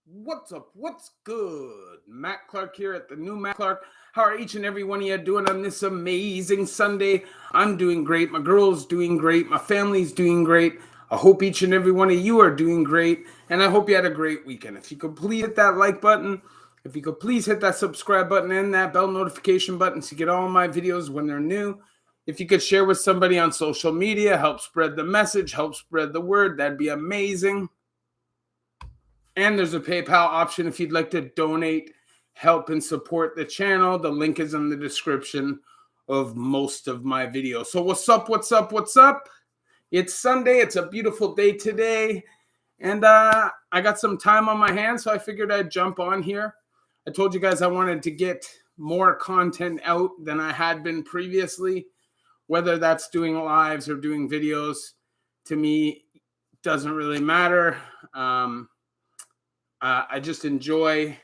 What's up? What's good? Matt Clark here at the new Matt Clark. How are each and every one of you doing on this amazing Sunday? I'm doing great. My girl's doing great. My family's doing great. I hope each and every one of you are doing great. And I hope you had a great weekend. If you could please hit that like button, if you could please hit that subscribe button and that bell notification button so you get all my videos when they're new. If you could share with somebody on social media, help spread the message, help spread the word, that'd be amazing. And there's a PayPal option if you'd like to donate, help, and support the channel. The link is in the description of most of my videos. So what's up, what's up, what's up? It's Sunday. It's a beautiful day today. And I got some time on my hands, so I figured I'd jump on here. I told you guys I wanted to get more content out than I had been previously. Whether that's doing lives or doing videos, to me, doesn't really matter. I just enjoy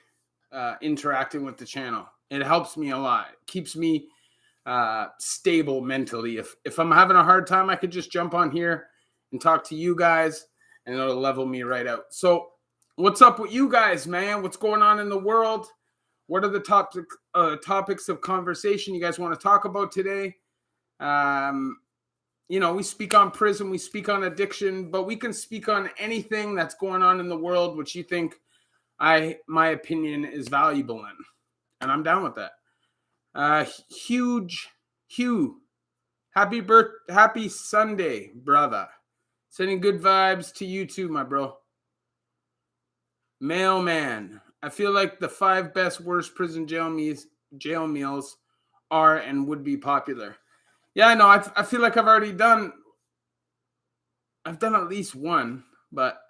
interacting with the channel. It helps me a lot. It keeps me stable mentally. If I'm having a hard time, I could just jump on here and talk to you guys, and it'll level me right out. So what's up with you guys, man? What's going on in the world? What are the topics of conversation you guys want to talk about today? We speak on prison, we speak on addiction, but we can speak on anything that's going on in the world, which you think my opinion is valuable in. And I'm down with that. Hugh, happy Sunday, brother. Sending good vibes to you too, my bro. Mailman, I feel like the 5 best worst prison jail meals are and would be popular. Yeah, I know. I feel like I've done at least one, but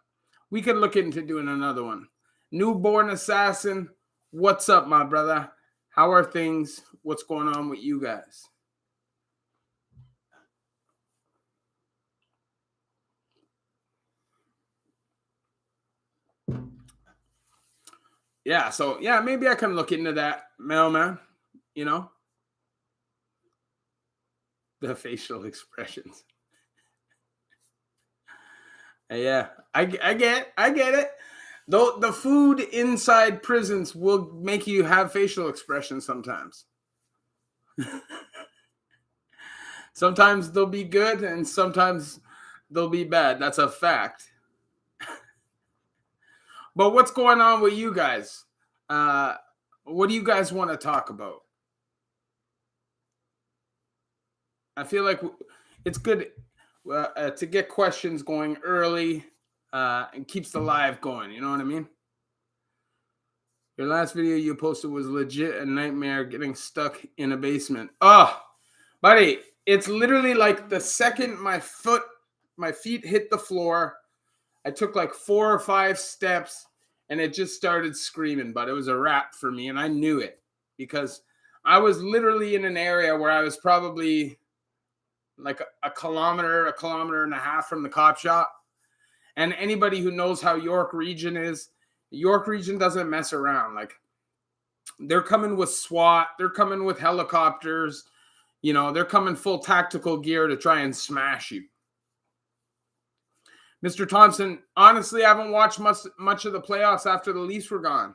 we could look into doing another one. Newborn Assassin, what's up, my brother? How are things? What's going on with you guys? Yeah, so maybe I can look into that, mailman. The facial expressions. Yeah, I get it. Though the food inside prisons will make you have facial expressions sometimes. Sometimes they'll be good and sometimes they'll be bad. That's a fact. But what's going on with you guys? What do you guys want to talk about? I feel like it's good to get questions going early and keeps the live going. You know what I mean? Your last video you posted was legit a nightmare getting stuck in a basement. Oh, buddy, it's literally like the second my feet hit the floor, I took like 4 or 5 steps and it just started screaming, but it was a wrap for me. And I knew it because I was literally in an area where I was probably like a kilometer and a half from the cop shop. And anybody who knows how York region is, York region doesn't mess around. Like, they're coming with SWAT, they're coming with helicopters, they're coming full tactical gear to try and smash you. Mr. Thompson, honestly, I haven't watched much of the playoffs after the Leafs were gone.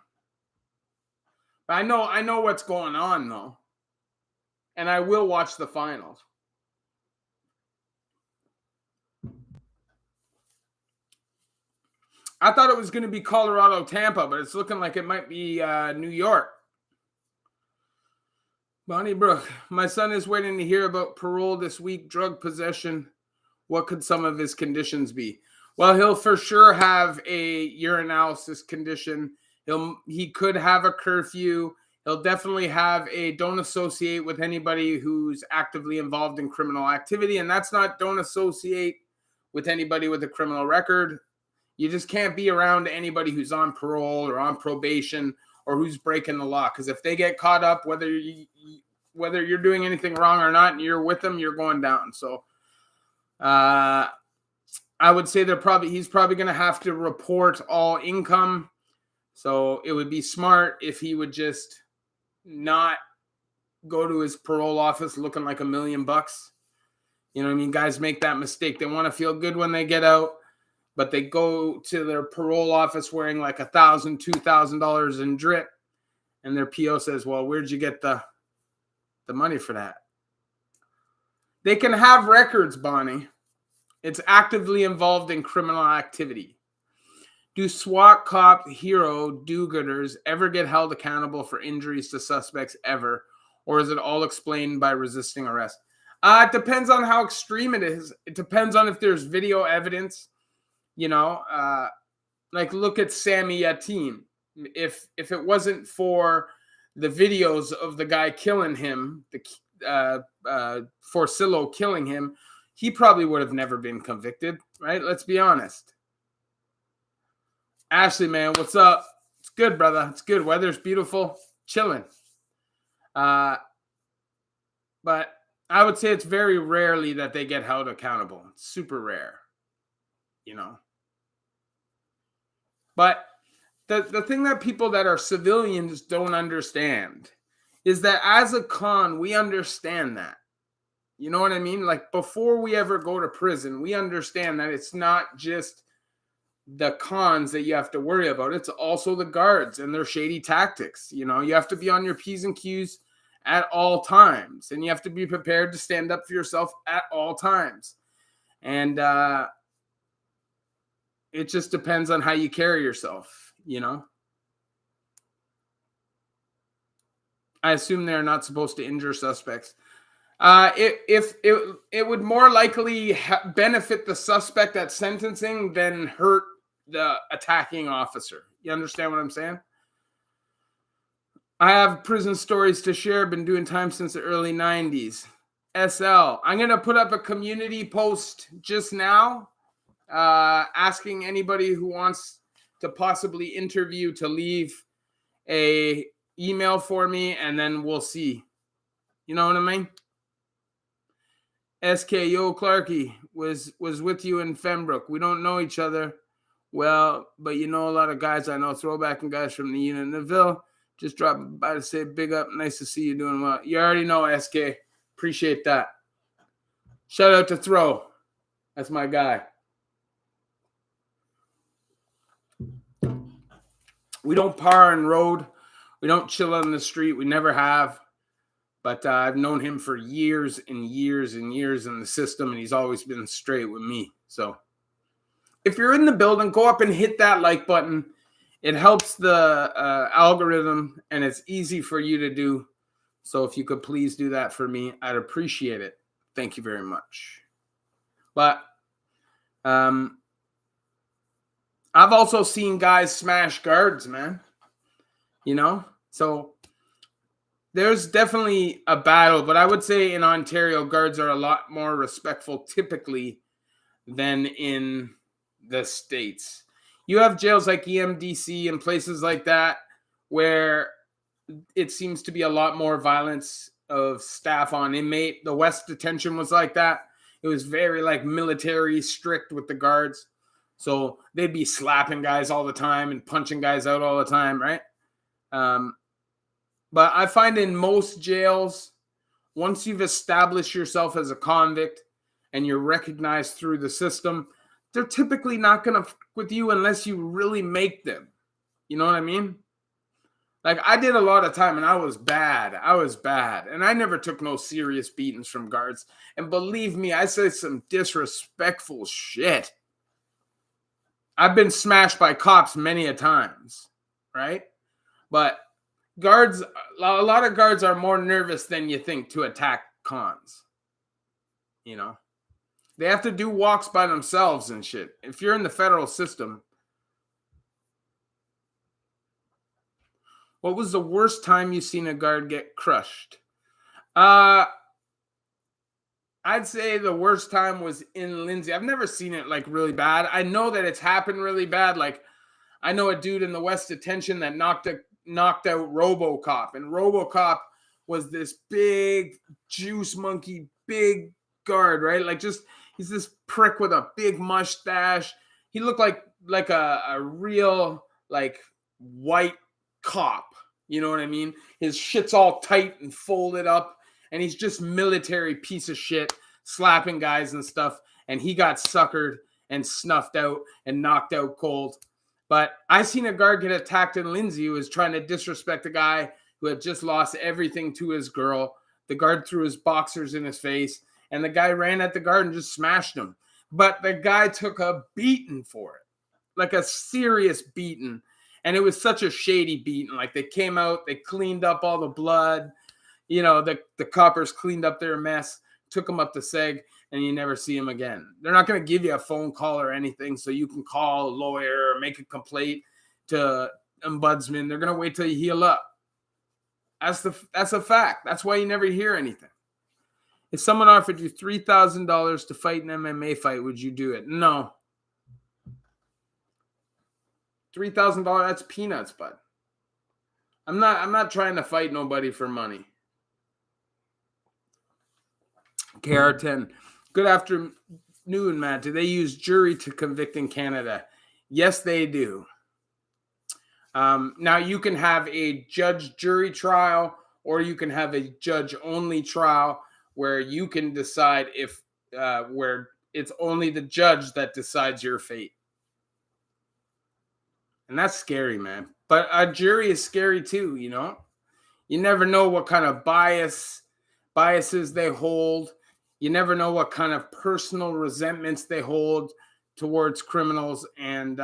But I know what's going on, though. And I will watch the finals. I thought it was going to be Colorado, Tampa, but it's looking like it might be New York. Bonnie Brook, my son is waiting to hear about parole this week, drug possession. What could some of his conditions be? Well, he'll for sure have a urinalysis condition. He could have a curfew. He'll definitely have a don't associate with anybody who's actively involved in criminal activity. And that's not don't associate with anybody with a criminal record. You just can't be around anybody who's on parole or on probation or who's breaking the law. Because if they get caught up, whether you're doing anything wrong or not, and you're with them, you're going down. So I would say he's probably going to have to report all income. So it would be smart if he would just not go to his parole office looking like $1 million. You know what I mean? Guys make that mistake. They want to feel good when they get out. but they go to their parole office wearing like $1,000, $2,000 in drip, and their PO says, well, where'd you get the money for that? They can have records, Bonnie. It's actively involved in criminal activity. Do SWAT cop hero do-gooders ever get held accountable for injuries to suspects ever? Or is it all explained by resisting arrest? It depends on how extreme it is. It depends on if there's video evidence. Like look at Sammy Yatim. If it wasn't for the videos of the guy killing him, Forcillo killing him, he probably would have never been convicted, right? Let's be honest. Ashley, man, what's up? It's good, brother. It's good. Weather's beautiful. Chilling. But I would say it's very rarely that they get held accountable. It's super rare, But the thing that people that are civilians don't understand is that as a con, we understand that. You know what I mean? Like before we ever go to prison, we understand that it's not just the cons that you have to worry about. It's also the guards and their shady tactics. You have to be on your P's and Q's at all times, and you have to be prepared to stand up for yourself at all times. And it just depends on how you carry yourself, I assume they're not supposed to injure suspects. It would more likely benefit the suspect at sentencing than hurt the attacking officer. You understand what I'm saying? I have prison stories to share. Been doing time since the early 90s. SL. I'm going to put up a community post just now asking anybody who wants to possibly interview to leave a email for me, and then we'll see. You know what I mean? SK, yo, Clarky was with you in Fembrook. We don't know each other well, but a lot of guys I know, throwback and guys from the unit in Neville. Just dropping by to say big up. Nice to see you doing well. You already know, SK. Appreciate that. Shout out to Throw. That's my guy. We don't par and road. We don't chill on the street. We never have. But I've known him for years and years and years in the system, and he's always been straight with me. So if you're in the building, go up and hit that like button. It helps the algorithm, and it's easy for you to do. So if you could please do that for me, I'd appreciate it. Thank you very much. But I've also seen guys smash guards, man. So there's definitely a battle, but I would say in Ontario, guards are a lot more respectful typically than in the States. You have jails like EMDC and places like that where it seems to be a lot more violence of staff on inmate. The West Detention was like that. It was very like military strict with the guards. So they'd be slapping guys all the time and punching guys out all the time, right? But I find in most jails, once you've established yourself as a convict and you're recognized through the system, they're typically not going to fuck with you unless you really make them. You know what I mean? Like I did a lot of time and I was bad. And I never took no serious beatings from guards. And believe me, I said some disrespectful shit. I've been smashed by cops many a times, right? But guards, a lot of guards are more nervous than you think to attack cons. They have to do walks by themselves and shit. If you're in the federal system. What was the worst time you've seen a guard get crushed? I'd say the worst time was in Lindsay. I've never seen it like really bad. I know that it's happened really bad. Like I know a dude in the West Detention that knocked out RoboCop. And RoboCop was this big juice monkey, big guard, right? Like he's this prick with a big mustache. He looked like a real like white cop. You know what I mean? His shit's all tight and folded up. And he's just military piece of shit, slapping guys and stuff. And he got suckered. and snuffed out and knocked out cold. But I seen a guard get attacked in Lindsay who was trying to disrespect a guy who had just lost everything to his girl. The guard threw his boxers in his face, and the guy ran at the guard and just smashed him. But the guy took a beating for it, like a serious beating. And it was such a shady beating. Like, they came out, they cleaned up all the blood. You know, the coppers cleaned up their mess, took him up to SEG, and you never see him again. They're not going to give you a phone call or anything so you can call a lawyer or make a complaint to ombudsman. They're going to wait till you heal up. That's a fact. That's why you never hear anything. If someone offered you $3,000 to fight an MMA fight, would you do it? No. $3,000, that's peanuts, bud. I'm not trying to fight nobody for money. KR10. Good afternoon, Matt. Do they use jury to convict in Canada? Yes, they do. Now, you can have a judge-jury trial, or you can have a judge-only trial where you can decide if where it's only the judge that decides your fate. And that's scary, man. But a jury is scary too, you know? You never know what kind of biases they hold. You never know what kind of personal resentments they hold towards criminals. And,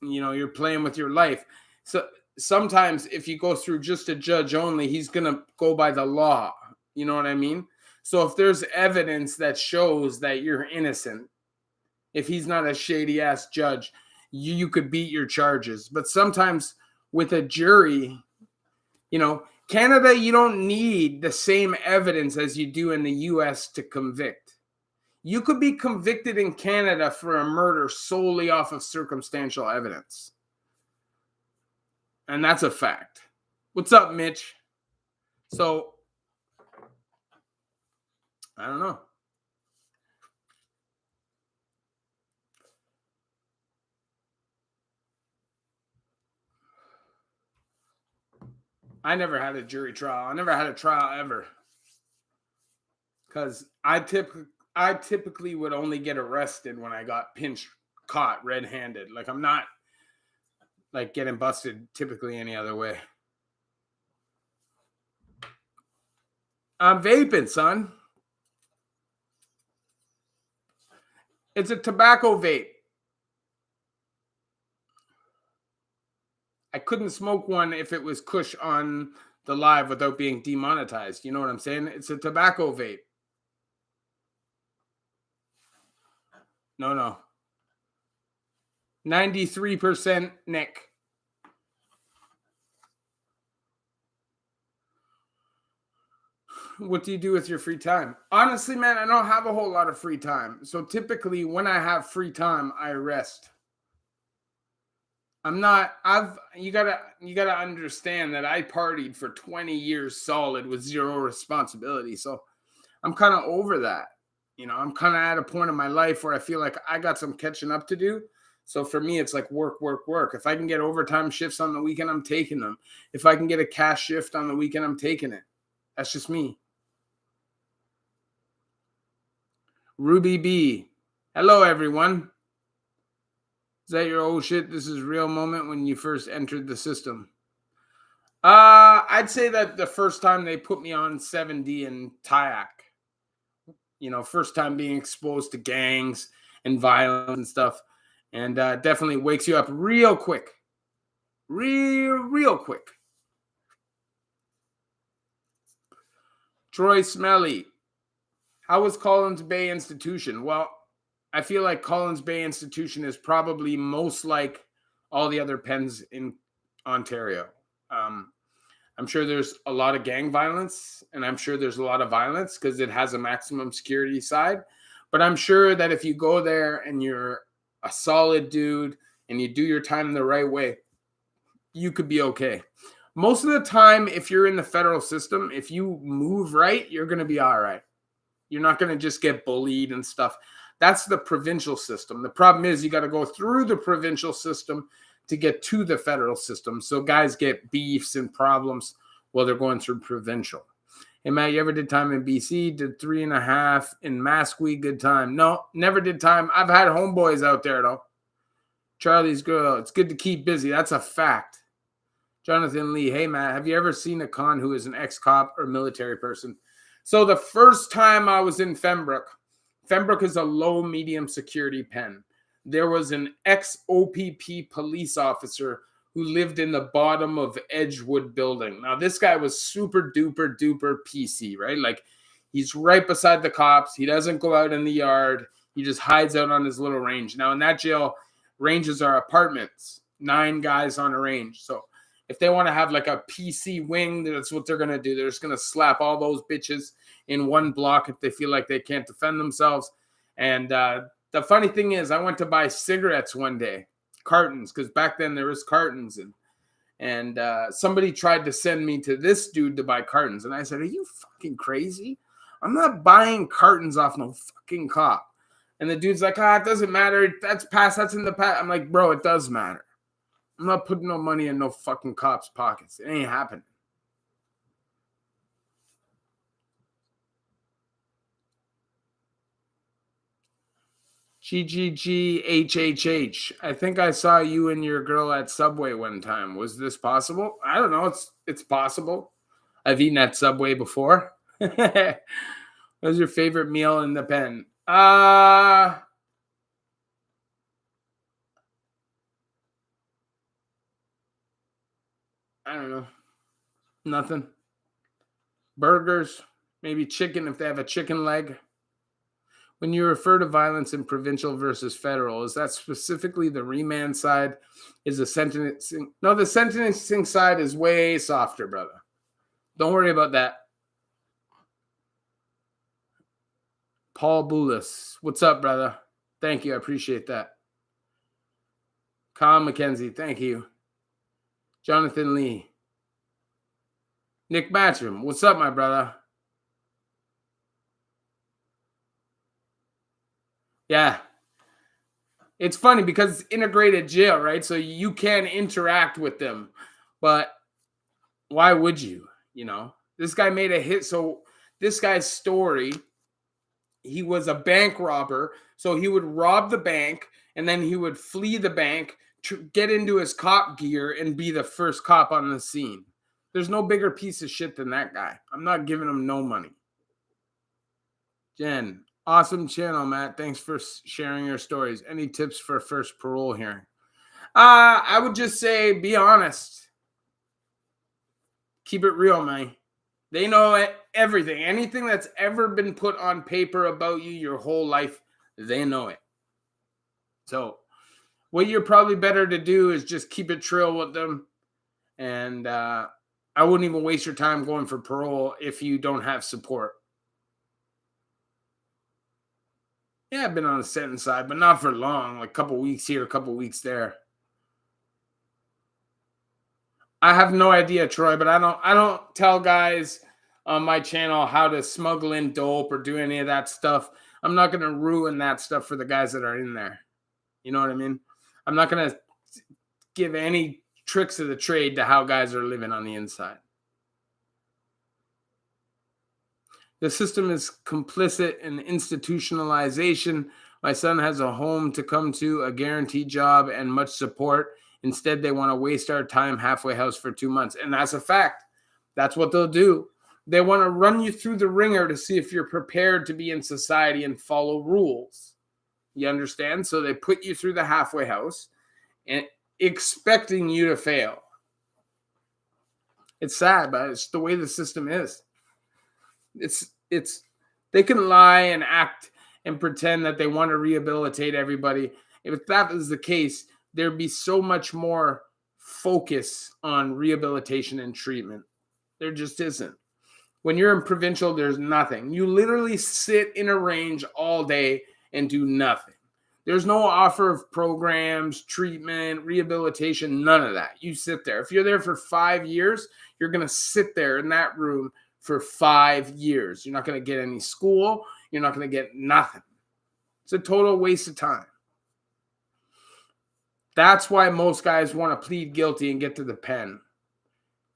you know, you're playing with your life. So sometimes if you go through just a judge only, he's going to go by the law. You know what I mean? So if there's evidence that shows that you're innocent, if he's not a shady ass judge, you could beat your charges. But sometimes with a jury, you know, Canada, you don't need the same evidence as you do in the US to convict. You could be convicted in Canada for a murder solely off of circumstantial evidence. And that's a fact. What's up, Mitch? So, I don't know. I never had a jury trial. I never had a trial ever. Because I typically would only get arrested when I got caught red-handed. Like, I'm not like getting busted typically any other way. I'm vaping, son. It's a tobacco vape. I couldn't smoke one if it was Kush on the live without being demonetized. You know what I'm saying? It's a tobacco vape. No. 93% Nick. What do you do with your free time? Honestly, man, I don't have a whole lot of free time. So typically when I have free time, I rest. You gotta understand that I partied for 20 years solid with zero responsibility. So I'm kind of over that. You know, I'm kind of at a point in my life where I feel like I got some catching up to do. So for me, it's like work. If I can get overtime shifts on the weekend, I'm taking them. If I can get a cash shift on the weekend, I'm taking it. That's just me. Ruby B. Hello, everyone. Is that your oh shit, this is real moment when you first entered the system? I'd say that the first time they put me on 7D and Tyac. You know, first time being exposed to gangs and violence and stuff. And definitely wakes you up real quick. Real quick. Troy Smelly. How was Collins Bay Institution? Well, I feel like Collins Bay Institution is probably most like all the other pens in Ontario. I'm sure there's a lot of gang violence, and I'm sure there's a lot of violence because it has a maximum security side. But I'm sure that if you go there and you're a solid dude and you do your time the right way, you could be okay. Most of the time, if you're in the federal system, if you move right, you're going to be all right. You're not going to just get bullied and stuff. That's the provincial system. The problem is you got to go through the provincial system to get to the federal system. So guys get beefs and problems while they're going through provincial. Hey, Matt, you ever did time in BC? Did 3.5 in Masqui? Good time. No, never did time. I've had homeboys out there, though. Charlie's girl. It's good to keep busy. That's a fact. Jonathan Lee. Hey, Matt, have you ever seen a con who is an ex-cop or military person? So the first time I was in Fembrook is a low-medium security pen. There was an ex-OPP police officer who lived in the bottom of Edgewood building. Now, this guy was super duper duper PC, right? Like, he's right beside the cops. He doesn't go out in the yard. He just hides out on his little range. Now, in that jail, ranges are apartments, 9 guys on a range. So if they want to have like a PC wing, that's what they're going to do. They're just going to slap all those bitches in one block if they feel like they can't defend themselves. And the funny thing is, I went to buy cigarettes one day, cartons, because back then there was cartons, and somebody tried to send me to this dude to buy cartons, and I said, "Are you fucking crazy? I'm not buying cartons off no fucking cop." And the dude's like, "It doesn't matter. That's past. That's in the past." I'm like, "Bro, it does matter. I'm not putting no money in no fucking cops' pockets. It ain't happening." GGGHHH. I think I saw you and your girl at Subway one time. Was this possible? I don't know. It's possible. I've eaten at Subway before. What was your favorite meal in the pen? I don't know. Nothing. Burgers, maybe chicken if they have a chicken leg. When you refer to violence in provincial versus federal, is that specifically the remand side? Is the sentencing? No, the sentencing side is way softer, brother. Don't worry about that. Paul Boulis, what's up, brother? Thank you. I appreciate that. Kyle McKenzie, thank you. Jonathan Lee. Nick Matcham, what's up, my brother? Yeah. It's funny because it's integrated jail, right? So you can interact with them. But why would you? You know, this guy made a hit. So this guy's story, he was a bank robber. So he would rob the bank and then he would flee the bank to get into his cop gear and be the first cop on the scene. There's no bigger piece of shit than that guy. I'm not giving him no money. Jen, awesome channel, Matt. Thanks for sharing your stories. Any tips for first parole hearing? I would just say be honest. Keep it real, man. They know everything. Anything that's ever been put on paper about you your whole life, they know it. So what you're probably better to do is just keep it real with them. And I wouldn't even waste your time going for parole if you don't have support. Yeah, I've been on the sentence side, but not for long. Like a couple weeks here, a couple weeks there. I have no idea, Troy, but I don't tell guys on my channel how to smuggle in dope or do any of that stuff. I'm not going to ruin that stuff for the guys that are in there. You know what I mean? I'm not going to give any tricks of the trade to how guys are living on the inside. The system is complicit in institutionalization. My son has a home to come to, a guaranteed job, and much support. Instead, they want to waste our time halfway house for 2 months. And that's a fact. That's what they'll do. They want to run you through the ringer to see if you're prepared to be in society and follow rules. You understand? So they put you through the halfway house and expecting you to fail. It's sad, but it's the way the system is. It's they can lie and act and pretend that they want to rehabilitate everybody. If that is the case, there'd be so much more focus on rehabilitation and treatment. There just isn't. When you're in provincial, there's nothing. You literally sit in a range all day and do nothing. There's no offer of programs, treatment, rehabilitation, none of that. You sit there. If you're there for 5 years, you're going to sit there in that room for 5 years. You're not going to get any school. You're not going to get nothing. It's a total waste of time. That's why most guys want to plead guilty and get to the pen.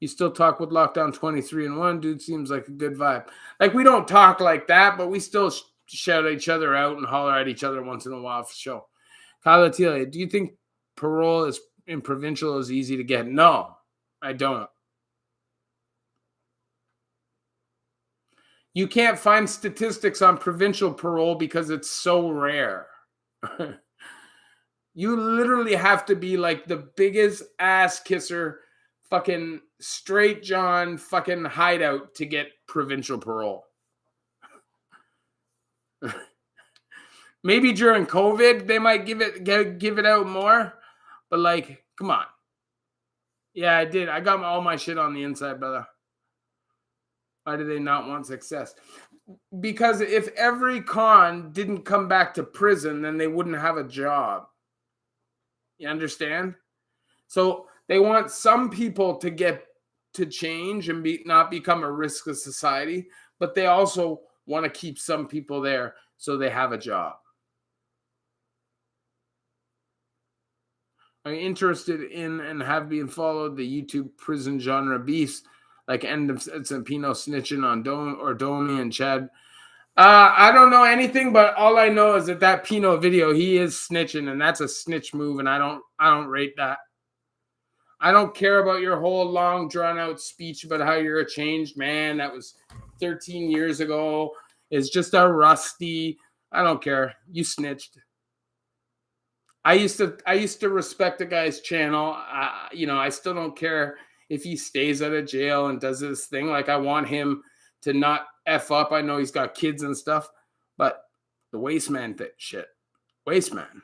You still talk with Lockdown 23 and 1. Dude seems like a good vibe. Like, we don't talk like that, but we still shout each other out and holler at each other once in a while for sure. Kyle Attilia, do you think parole is in Provincial is easy to get? No, I don't. You can't find statistics on Provincial parole because it's so rare. You literally have to be like the biggest ass kisser, fucking straight John fucking hideout to get Provincial parole. Maybe during COVID they might give it out more, but like, come on. Yeah, I did. I got all my shit on the inside, brother. Why do they not want success? Because if every con didn't come back to prison, then they wouldn't have a job. You understand? So they want some people to get to change and not become a risk of society, but they also want to keep some people there so they have a job. Are you interested in and have been followed the YouTube prison genre beefs like End of Pino snitching on Domi and Chad? I don't know anything, but all I know is that Pino video, he is snitching, and that's a snitch move, and I don't rate that. I don't care about your whole long drawn out speech about how you're a changed man. That was 13 years ago. It's just a rusty. I don't care. You snitched. I used to respect the guy's channel. I still don't care if he stays out of jail and does this thing. Like, I want him to not F up. I know he's got kids and stuff, but the Wasteman shit. Wasteman.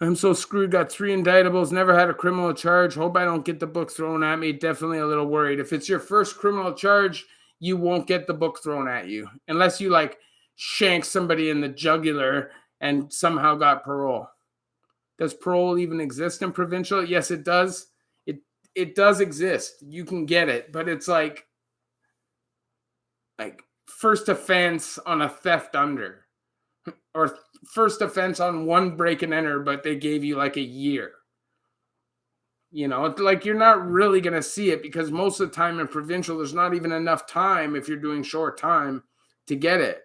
I'm so screwed. Got 3 indictables. Never had a criminal charge. Hope I don't get the book thrown at me. Definitely a little worried. If it's your first criminal charge, you won't get the book thrown at you. Unless you, like, shank somebody in the jugular and somehow got parole. Does parole even exist in Provincial? Yes, it does. It does exist. You can get it, but it's like first offense on a theft under, or first offense on one break and enter, but they gave you like a year. You know, like, you're not really going to see it because most of the time in Provincial, there's not even enough time if you're doing short time to get it.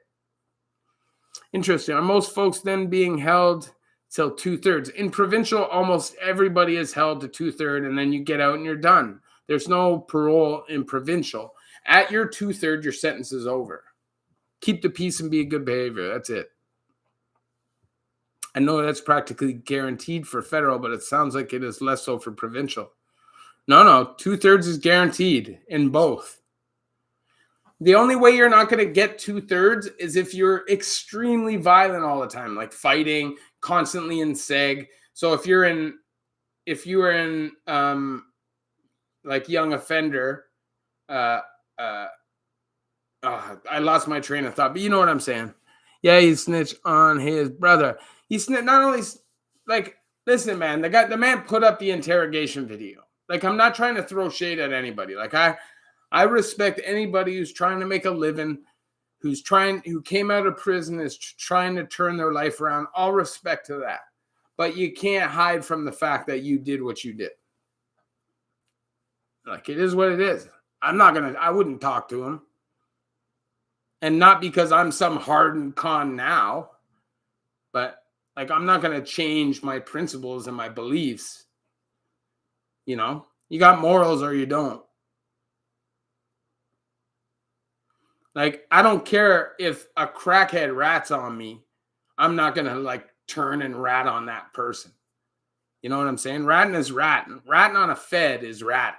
Interesting. Are most folks then being held till 2/3? In Provincial, almost everybody is held to 2/3, and then you get out and you're done. There's no parole in Provincial. At your 2/3, your sentence is over. Keep the peace and be a good behavior. That's it. I know that's practically guaranteed for federal, but it sounds like it is less so for Provincial. No, 2/3 is guaranteed in both. The only way you're not going to get 2/3 is if you're extremely violent all the time, like fighting, constantly in seg. So if you were in like young offender, I lost my train of thought, but you know what I'm saying. Yeah, he snitched on his brother. He snitched not only like, listen, man, the man put up the interrogation video. Like, I'm not trying to throw shade at anybody. Like, I respect anybody who's trying to make a living, who came out of prison, is trying to turn their life around. All respect to that. But you can't hide from the fact that you did what you did. Like, it is what it is. I wouldn't talk to him. And not because I'm some hardened con now, but like, I'm not going to change my principles and my beliefs. You know, you got morals or you don't. Like, I don't care if a crackhead rats on me. I'm not going to like turn and rat on that person. You know what I'm saying? Ratting is ratting. Ratting on a fed is ratting.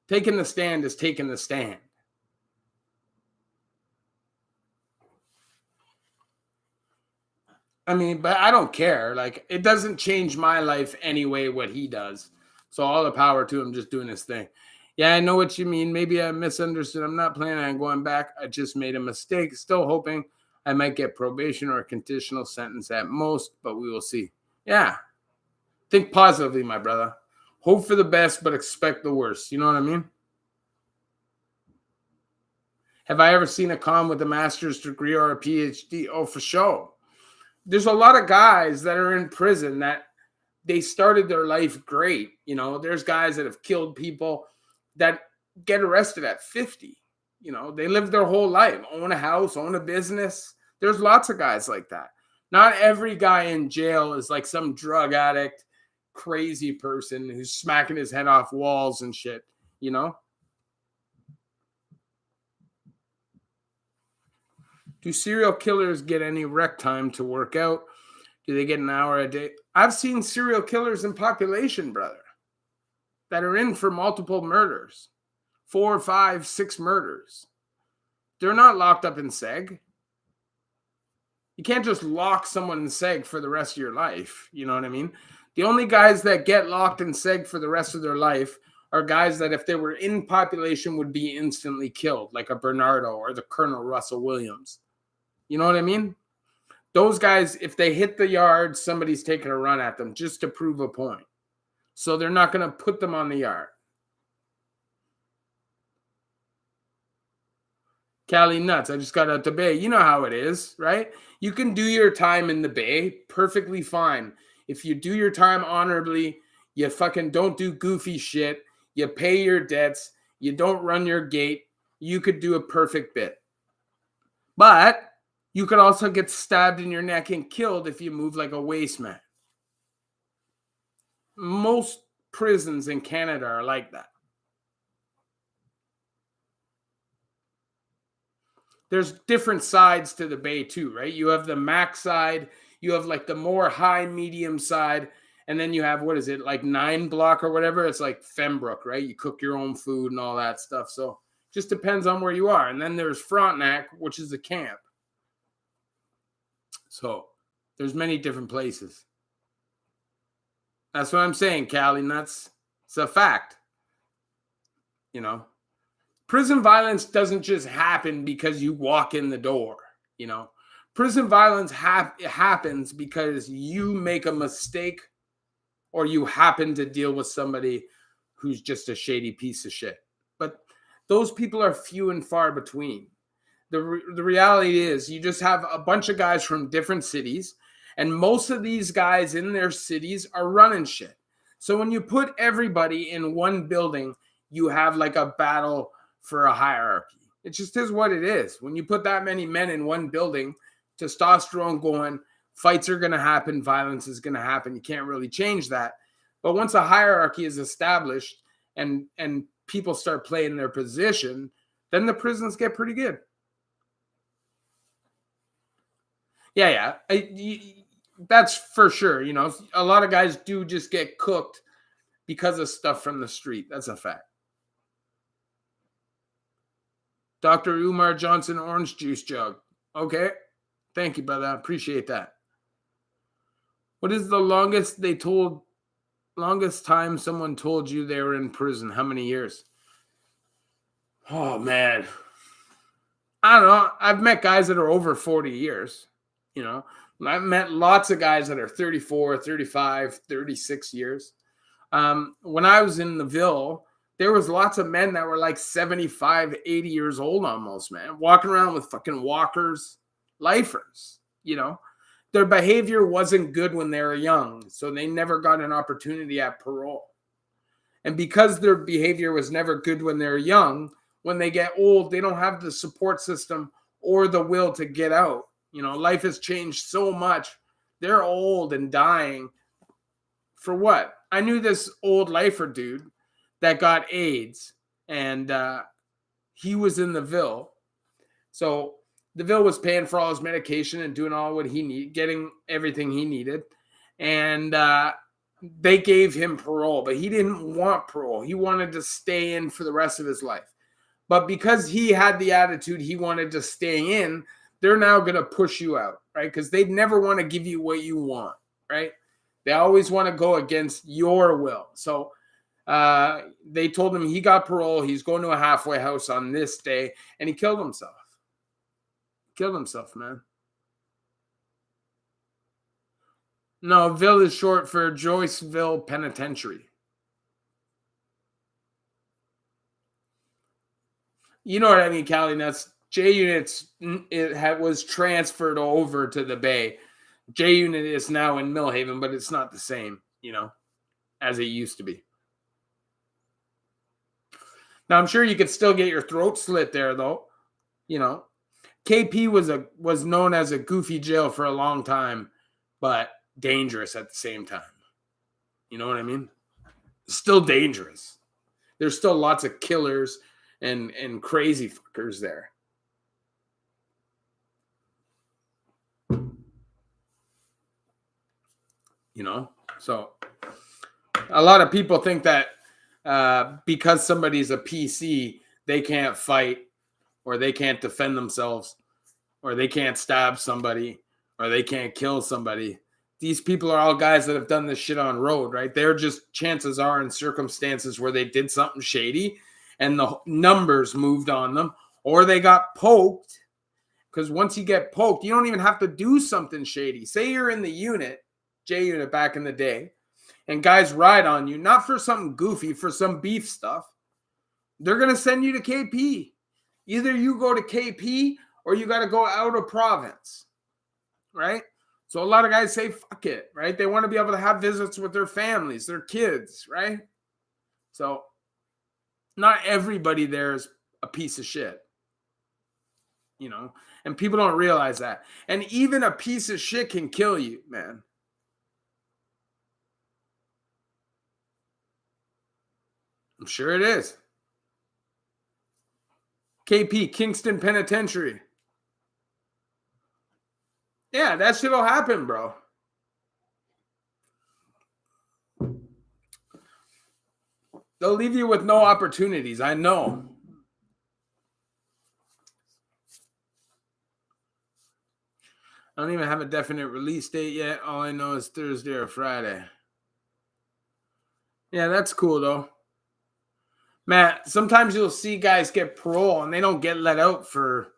Taking the stand is taking the stand. I mean, but I don't care. Like, it doesn't change my life anyway, what he does. So all the power to him just doing his thing. Yeah, I know what you mean. Maybe I misunderstood. I'm not planning on going back. I just made a mistake. Still hoping I might get probation or a conditional sentence at most, but we will see. Yeah. Think positively, my brother. Hope for the best, but expect the worst. You know what I mean? Have I ever seen a con with a master's degree or a PhD? Oh, for sure. There's a lot of guys that are in prison that they started their life great. You know, there's guys that have killed people that get arrested at 50. You know, they live their whole life, own a house, own a business. There's lots of guys like that. Not every guy in jail is like some drug addict, crazy person who's smacking his head off walls and shit, you know? Do serial killers get any rec time to work out? Do they get an hour a day? I've seen serial killers in population, brother, that are in for multiple murders, 4, 5, 6 murders. They're not locked up in seg. You can't just lock someone in seg for the rest of your life. You know what I mean? The only guys that get locked in seg for the rest of their life are guys that, if they were in population, would be instantly killed, like a Bernardo or the Colonel Russell Williams. You know what I mean? Those guys, if they hit the yard, somebody's taking a run at them just to prove a point. So they're not going to put them on the yard. Cali nuts. I just got out the Bay. You know how it is, right? You can do your time in the Bay perfectly fine. If you do your time honorably, you fucking don't do goofy shit, you pay your debts, you don't run your gate, you could do a perfect bit. But you could also get stabbed in your neck and killed if you move like a waste man. Most prisons in Canada are like that. There's different sides to the Bay too, right? You have the max side, you have like the more high medium side, and then you have, what is it, like 9 block or whatever? It's like Fembrook, right? You cook your own food and all that stuff. So just depends on where you are. And then there's Frontenac, which is a camp. So there's many different places. That's what I'm saying, Cali nuts. It's a fact. You know, prison violence doesn't just happen because you walk in the door. You know, prison violence happens because you make a mistake or you happen to deal with somebody who's just a shady piece of shit. But those people are few and far between. The reality is you just have a bunch of guys from different cities, and most of these guys in their cities are running shit. So when you put everybody in one building, you have like a battle for a hierarchy. It just is what it is. When you put that many men in one building, testosterone going, fights are going to happen, violence is going to happen. You can't really change that. But once a hierarchy is established and people start playing their position, then the prisons get pretty good. Yeah. That's for sure. You know, a lot of guys do just get cooked because of stuff from the street. That's a fact. Dr. Umar Johnson orange juice jug. Okay. Thank you, brother. I appreciate that. What is the longest time someone told you they were in prison? How many years? Oh, man. I don't know. I've met guys that are over 40 years. You know, I've met lots of guys that are 34, 35, 36 years. When I was in the Ville, there was lots of men that were like 75, 80 years old almost, man, walking around with fucking walkers, lifers, you know. Their behavior wasn't good when they were young, so they never got an opportunity at parole. And because their behavior was never good when they're young, when they get old, they don't have the support system or the will to get out. You know, life has changed so much. They're old and dying. For what? I knew this old lifer dude that got AIDS, and he was in the Ville. So the Ville was paying for all his medication and doing all what he needed, getting everything he needed. And they gave him parole, but he didn't want parole. He wanted to stay in for the rest of his life. But because he had the attitude he wanted to stay in, they're now going to push you out, right? Because they'd never want to give you what you want, right? They always want to go against your will. So they told him he got parole. He's going to a halfway house on this day, and he killed himself. Killed himself, man. No, Ville is short for Joyceville Penitentiary. You know what I mean, Cali Nuts. J Units was transferred over to the Bay. J Unit is now in Millhaven, but it's not the same. as it used to be. Now, I'm sure you could still get your throat slit there, though. KP was known as a goofy jail for a long time, but dangerous at the same time. You know what I mean? Still dangerous. There's still lots of killers and crazy fuckers there. So a lot of people think that because somebody's a PC, they can't fight, or they can't defend themselves, or they can't stab somebody, or they can't kill somebody. These people are all guys that have done this shit on road, right? They're just, chances are, in circumstances where they did something shady and the numbers moved on them, or they got poked. Because once you get poked, you don't even have to do something shady. Say you're in the unit, J unit back in the day, and guys ride on you, not for something goofy, for some beef stuff. They're going to send you to KP. Either you go to KP or you got to go out of province, right? So a lot of guys say, fuck it, right? They want to be able to have visits with their families, their kids, right? So not everybody there is a piece of shit, and people don't realize that. And even a piece of shit can kill you, man. I'm sure it is. KP, Kingston Penitentiary. Yeah, that shit will happen, bro. They'll leave you with no opportunities. I know. I don't even have a definite release date yet. All I know is Thursday or Friday. Yeah, that's cool, though. Matt, sometimes you'll see guys get parole and they don't get let out for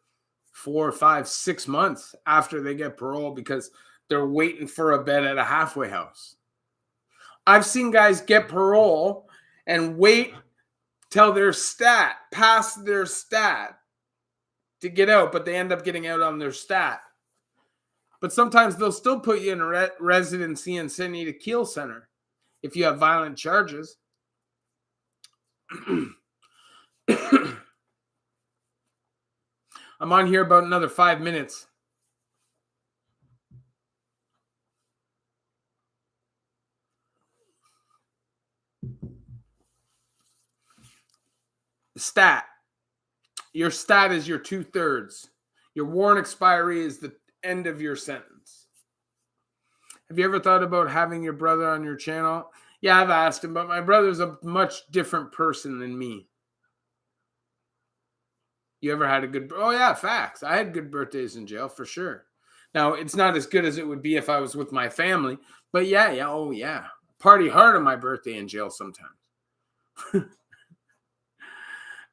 4, 5, 6 months after they get parole because they're waiting for a bed at a halfway house. I've seen guys get parole and wait till their stat, past their stat, to get out, but they end up getting out on their stat. But sometimes they'll still put you in a residency and send you to Kiel Center if you have violent charges. I'm on here about another 5 minutes. Stat. Your stat is your 2/3. Your warrant expiry is the end of your sentence. Have you ever thought about having your brother on your channel? Yeah, I've asked him, but my brother's a much different person than me. You ever had a good... Oh, yeah, facts. I had good birthdays in jail, for sure. Now, it's not as good as it would be if I was with my family, but yeah, oh, yeah. Party hard on my birthday in jail sometimes.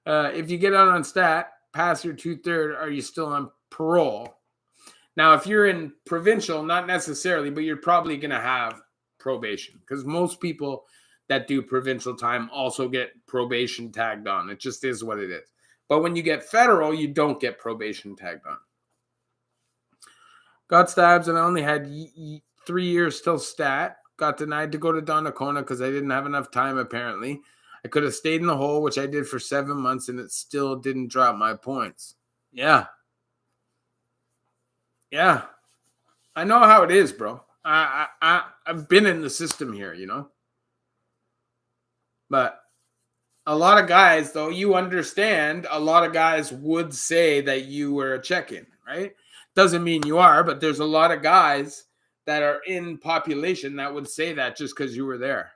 If you get out on stat, pass your 2/3, are you still on parole? Now, if you're in provincial, not necessarily, but you're probably going to have probation because most people that do provincial time also get probation tagged on. It just is what it is. But when you get federal, you don't get probation tagged on. Got stabs and I only had 3 years till stat. Got denied to go to Donnacona because I didn't have enough time, apparently. I could have stayed in the hole, which I did for 7 months, and it still didn't drop my points. Yeah. Yeah. I know how it is, bro. I've been in the system here, But a lot of guys, though, you understand, a lot of guys would say that you were a check-in, right? Doesn't mean you are, but there's a lot of guys that are in population that would say that just because you were there.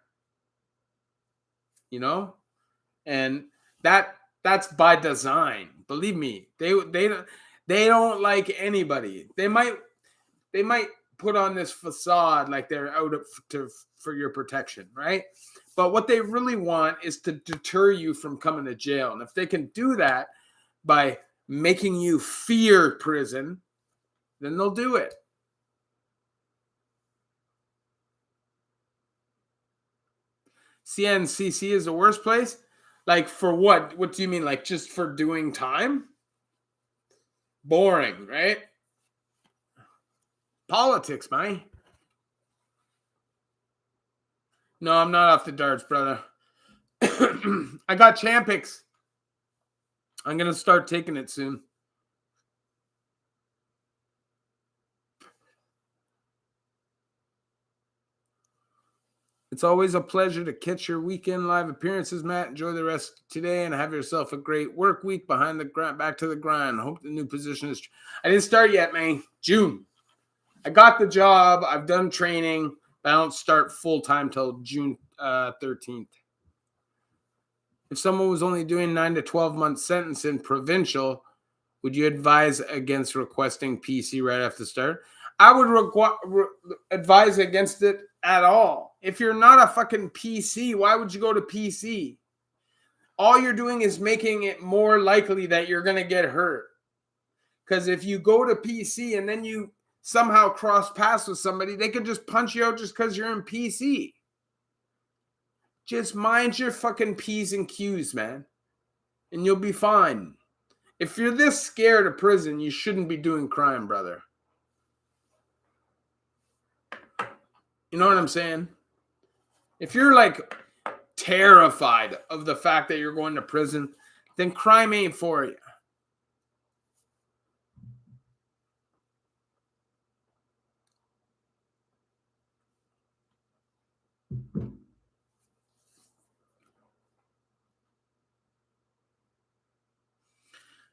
And that's by design. Believe me, they don't like anybody. They might put on this facade like they're out for your protection, right? But what they really want is to deter you from coming to jail. And if they can do that by making you fear prison, then they'll do it. CNCC is the worst place? Like for what? What do you mean? Like just for doing time? Boring, right? Politics, man. No, I'm not off the darts, brother. I got Champix. I'm going to start taking it soon. It's always a pleasure to catch your weekend live appearances, Matt. Enjoy the rest today and have yourself a great work week behind the grind. Back to the grind. Hope the new position is. I didn't start yet, man. June. I got the job. I've done training. But I don't start full time till June 13th. If someone was only doing 9 to 12-month sentence in Provincial, would you advise against requesting PC right after the start? I would advise against it at all. If you're not a fucking PC, why would you go to PC? All you're doing is making it more likely that you're going to get hurt. Because if you go to PC and then you somehow cross paths with somebody, they could just punch you out just because you're in PC. Just mind your fucking P's and Q's, man. And you'll be fine. If you're this scared of prison, you shouldn't be doing crime, brother. You know what I'm saying? If you're like terrified of the fact that you're going to prison, then crime ain't for you.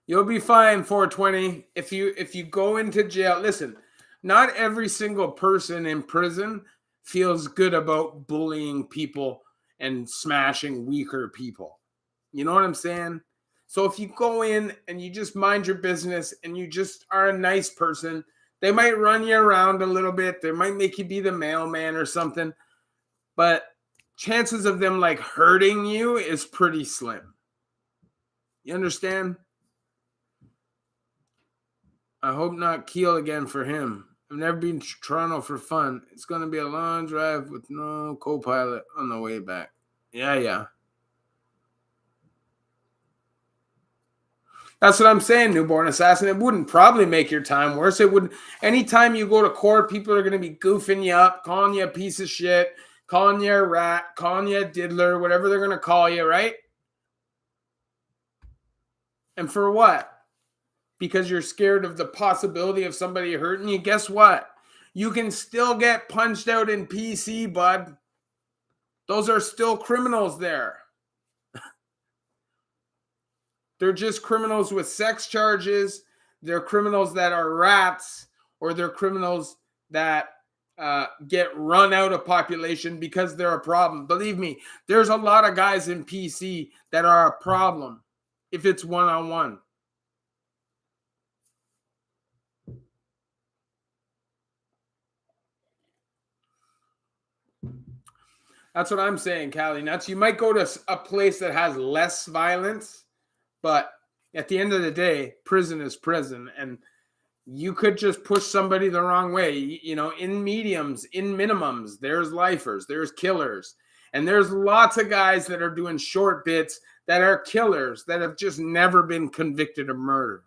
You'll be fine, 420. If you go into jail, listen, not every single person in prison feels good about bullying people and smashing weaker people. You know what I'm saying? So if you go in and you just mind your business and you just are a nice person, they might run you around a little bit. They might make you be the mailman or something. But chances of them like hurting you is pretty slim. You understand? I hope not Kiel again for him. I've never been to Toronto for fun. It's going to be a long drive with no co-pilot on the way back. Yeah. That's what I'm saying, newborn assassin. It wouldn't probably make your time worse. It would. Anytime you go to court, people are going to be goofing you up, calling you a piece of shit, calling you a rat, calling you a diddler, whatever they're going to call you, right? And for what? Because you're scared of the possibility of somebody hurting you. Guess what? You can still get punched out in PC, bud. Those are still criminals there. They're just criminals with sex charges. They're criminals that are rats, or they're criminals that get run out of population because they're a problem. Believe me, there's a lot of guys in PC that are a problem if it's one-on-one. That's what I'm saying, Cali Nuts. You might go to a place that has less violence, but at the end of the day, prison is prison. And you could just push somebody the wrong way. You know, in mediums, in minimums, there's lifers, there's killers. And there's lots of guys that are doing short bits that are killers that have just never been convicted of murder.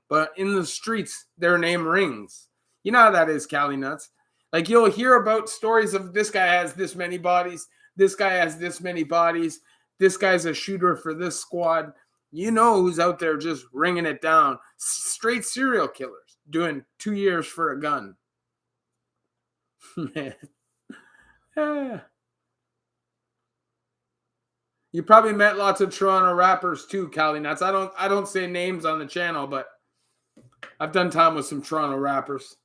But in the streets, their name rings. You know how that is, Cali Nuts. Like, you'll hear about stories of this guy has this many bodies, this guy has this many bodies, this guy's a shooter for this squad. You know who's out there just ringing it down. Straight serial killers doing 2 years for a gun. Man. Yeah. You probably met lots of Toronto rappers too, Cali Nuts. I don't say names on the channel, but I've done time with some Toronto rappers.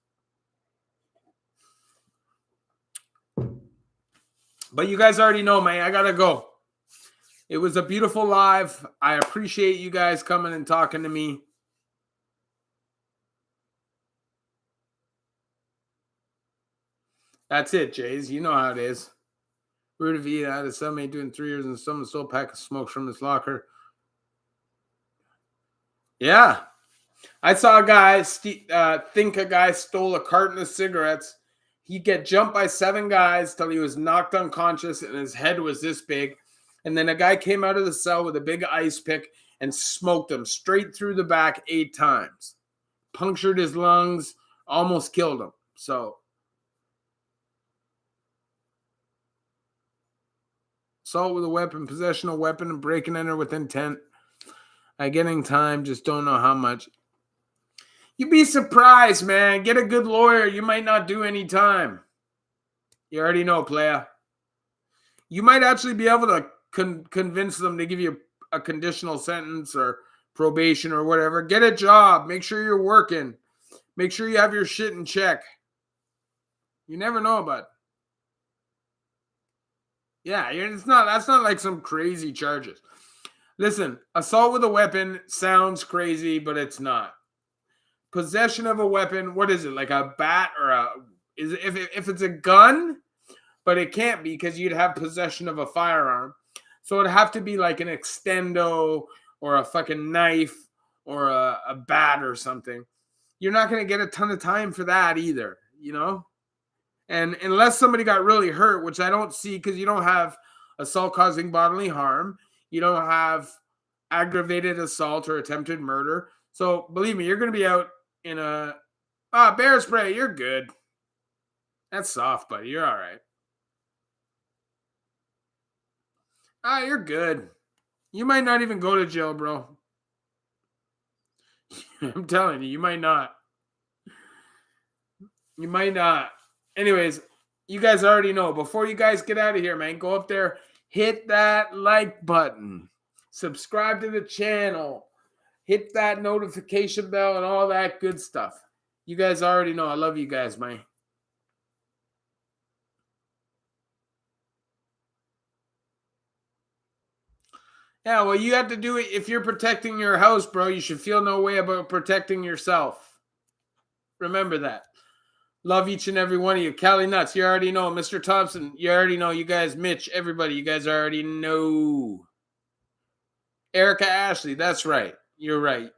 But you guys already know, man. I gotta go. It was a beautiful live. I appreciate you guys coming and talking to me. That's it, Jays. You know how it is. Rudy V had a cellmate doing 3 years and someone stole a pack of smokes from his locker. Yeah. I saw a guy think a guy stole a carton of cigarettes. He'd get jumped by 7 guys till he was knocked unconscious and his head was this big. And then a guy came out of the cell with a big ice pick and smoked him straight through the back 8 times. Punctured his lungs, almost killed him. So Assault with a weapon, possession of a weapon, and break and enter with intent. Getting time, just don't know how much. You'd be surprised, man. Get a good lawyer. You might not do any time. You already know, playa. You might actually be able to convince them to give you a conditional sentence or probation or whatever. Get a job. Make sure you're working. Make sure you have your shit in check. You never know, but yeah, that's not like some crazy charges. Listen, assault with a weapon sounds crazy, but it's not. Possession of a weapon, what is it? Like a bat or if it's a gun, but it can't be because you'd have possession of a firearm. So it'd have to be like an extendo or a fucking knife or a bat or something. You're not going to get a ton of time for that either, you know? And unless somebody got really hurt, which I don't see because you don't have assault causing bodily harm. You don't have aggravated assault or attempted murder. So believe me, you're going to be out in a bear spray. You're good. That's soft, buddy. You're all right. You're good. You might not even go to jail, bro. I'm telling you, you might not. You might not. Anyways, you guys already know. Before you guys get out of here, man, go up there, hit that like button, subscribe to the channel, hit that notification bell, and all that good stuff. You guys already know. I love you guys, man. Yeah, well, you have to do it. If you're protecting your house, bro, you should feel no way about protecting yourself. Remember that. Love each and every one of you. Cali Nuts, you already know. Mr. Thompson, you already know. You guys, Mitch, everybody, you guys already know. Erica Ashley, that's right. You're right.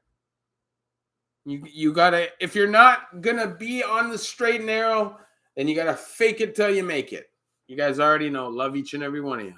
You gotta, if you're not gonna be on the straight and narrow, then you gotta fake it till you make it. You guys already know. Love each and every one of you.